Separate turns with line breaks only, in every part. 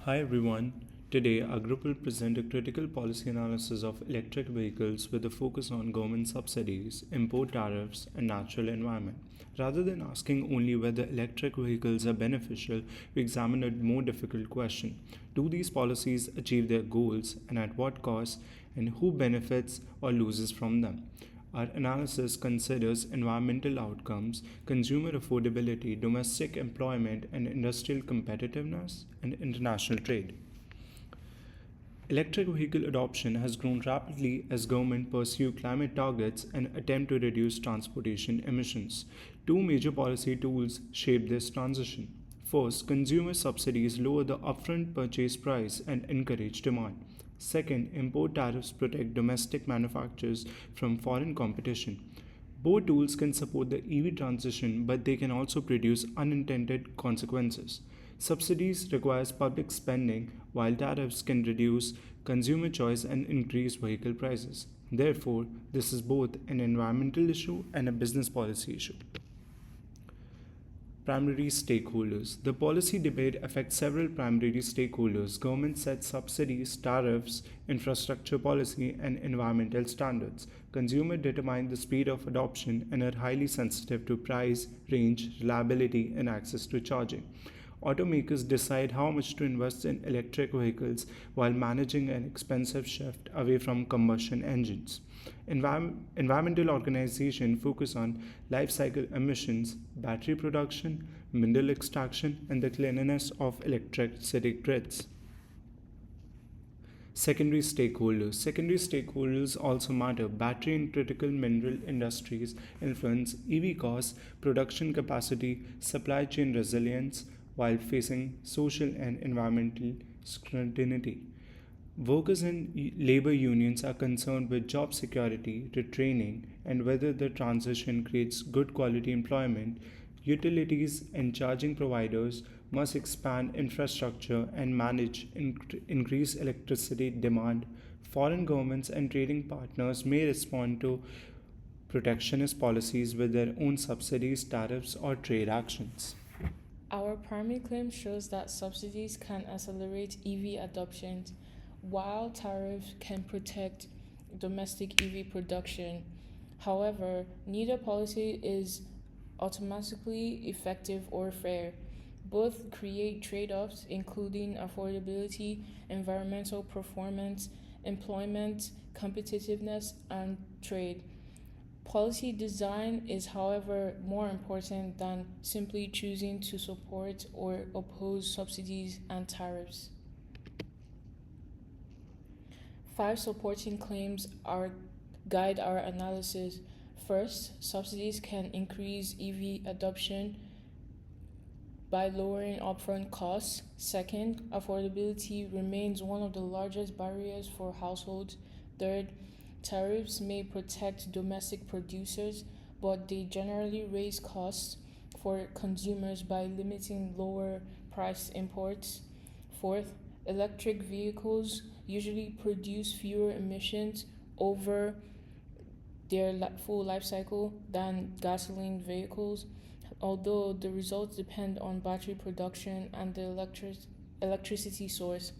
Hi everyone. Today, our group will present a critical policy analysis of electric vehicles with a focus on government subsidies, import tariffs, and natural environment. Rather than asking only whether electric vehicles are beneficial, we examine a more difficult question. Do these policies achieve their goals, and at what cost, and who benefits or loses from them? Our analysis considers environmental outcomes, consumer affordability, domestic employment and industrial competitiveness, and international trade. Electric vehicle adoption has grown rapidly as governments pursue climate targets and attempt to reduce transportation emissions. Two major policy tools shape this transition. First, consumer subsidies lower the upfront purchase price and encourage demand. Second, import tariffs protect domestic manufacturers from foreign competition. Both tools can support the EV transition, but they can also produce unintended consequences. Subsidies requires public spending, while tariffs can reduce consumer choice and increase vehicle prices. Therefore, this is both an environmental issue and a business policy issue. Primary stakeholders. The policy debate affects several primary stakeholders. Government sets subsidies, tariffs, infrastructure policy, and environmental standards. Consumers determine the speed of adoption and are highly sensitive to price, range, reliability, and access to charging. Automakers decide how much to invest in electric vehicles while managing an expensive shift away from combustion engines. Environmental organizations focus on life cycle emissions, battery production, mineral extraction, and the cleanliness of electricity grids. Secondary stakeholders also matter. Battery and critical mineral industries influence EV costs, production capacity, supply chain resilience, while facing social and environmental scrutiny. Workers and labor unions are concerned with job security, retraining, and whether the transition creates good quality employment. Utilities and charging providers must expand infrastructure and manage increased electricity demand. Foreign governments and trading partners may respond to protectionist policies with their own subsidies, tariffs, or trade actions.
Our primary claim shows that subsidies can accelerate EV adoption, while tariffs can protect domestic EV production. However, neither policy is automatically effective or fair. Both create trade offs, including affordability, environmental performance, employment, competitiveness, and trade. Policy design is, however, more important than simply choosing to support or oppose subsidies and tariffs. 5 supporting claims guide our analysis. First, subsidies can increase EV adoption by lowering upfront costs. Second, affordability remains one of the largest barriers for households. Third, tariffs may protect domestic producers, but they generally raise costs for consumers by limiting lower priced imports. Fourth, electric vehicles usually produce fewer emissions over their full life cycle than gasoline vehicles, although the results depend on battery production and the electricity source.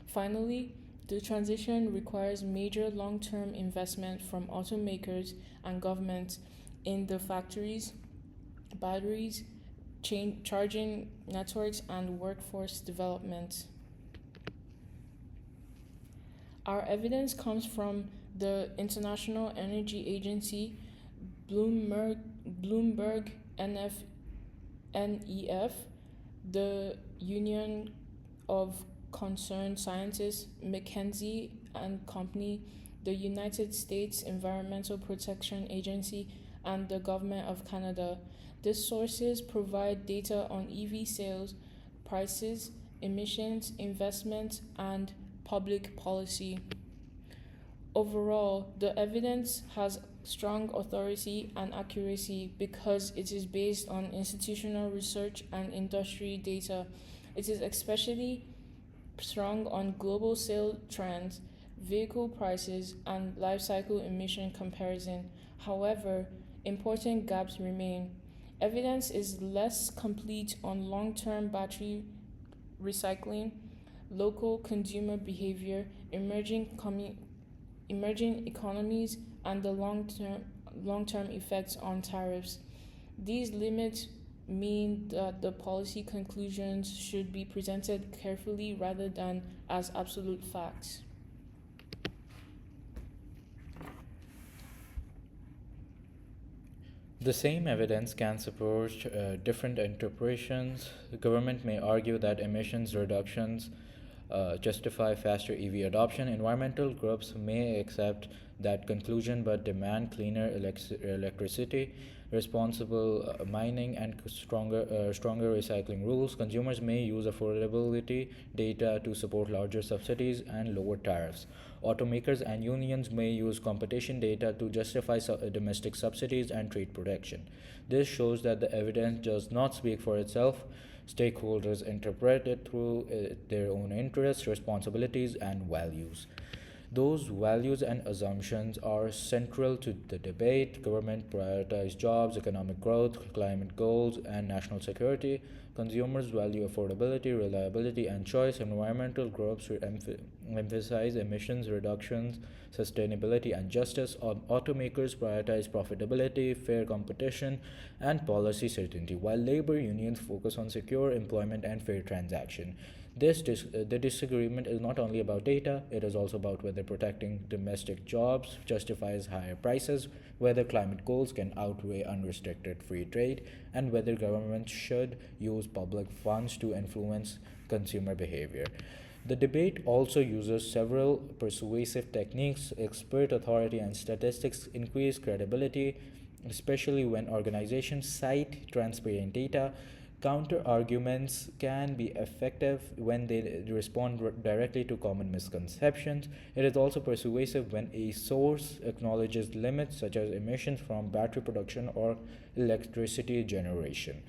Finally, the transition requires major long-term investment from automakers and governments in the factories, batteries, charging networks, and workforce development. Our evidence comes from the International Energy Agency, Bloomberg NEF, the Union of Concerned Scientists, McKinsey and Company, the United States Environmental Protection Agency, and the Government of Canada. These sources provide data on EV sales, prices, emissions, investment, and public policy. Overall, the evidence has strong authority and accuracy because it is based on institutional research and industry data. It is especially strong on global sale trends, vehicle prices, and life cycle emission comparison. However, important gaps remain. Evidence is less complete on long-term battery recycling, local consumer behavior, emerging economies, and the long-term effects on tariffs. These limits mean that the policy conclusions should be presented carefully rather than as absolute facts.
The same evidence can support different interpretations. The government may argue that emissions reductions justify faster EV adoption. Environmental groups may accept that conclusion but demand cleaner electricity, responsible mining, and stronger recycling rules. Consumers may use affordability data to support larger subsidies and lower tariffs. Automakers and unions may use competition data to justify domestic subsidies and trade protection. This shows that the evidence does not speak for itself. Stakeholders interpret it through their own interests, responsibilities, and values. Those values and assumptions are central to the debate. Government prioritize jobs, economic growth, climate goals, and national security. Consumers value affordability, reliability, and choice. Environmental groups emphasize emissions reductions, sustainability, and justice. Automakers prioritize profitability, fair competition, and policy certainty, while labor unions focus on secure employment and fair transaction. The disagreement is not only about data, it is also about whether protecting domestic jobs justifies higher prices, whether climate goals can outweigh unrestricted free trade, and whether governments should use public funds to influence consumer behavior. The debate also uses several persuasive techniques. Expert authority and statistics increase credibility, especially when organizations cite transparent data. Counter arguments can be effective when they respond directly to common misconceptions. It is also persuasive when a source acknowledges limits such as emissions from battery production or electricity generation.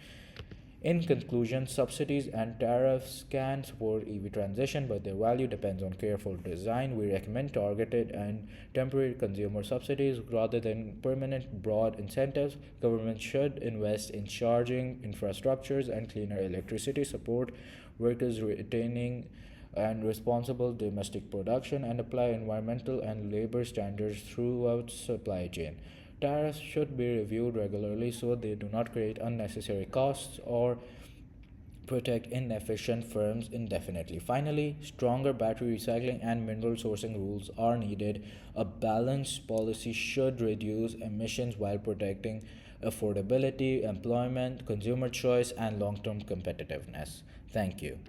In conclusion, subsidies and tariffs can support EV transition, but their value depends on careful design. We recommend targeted and temporary consumer subsidies rather than permanent broad incentives. Governments should invest in charging infrastructures and cleaner electricity, support workers retaining and responsible domestic production, and apply environmental and labor standards throughout supply chain. Tariffs should be reviewed regularly so they do not create unnecessary costs or protect inefficient firms indefinitely. Finally, stronger battery recycling and mineral sourcing rules are needed. A balanced policy should reduce emissions while protecting affordability, employment, consumer choice, and long term competitiveness. Thank you.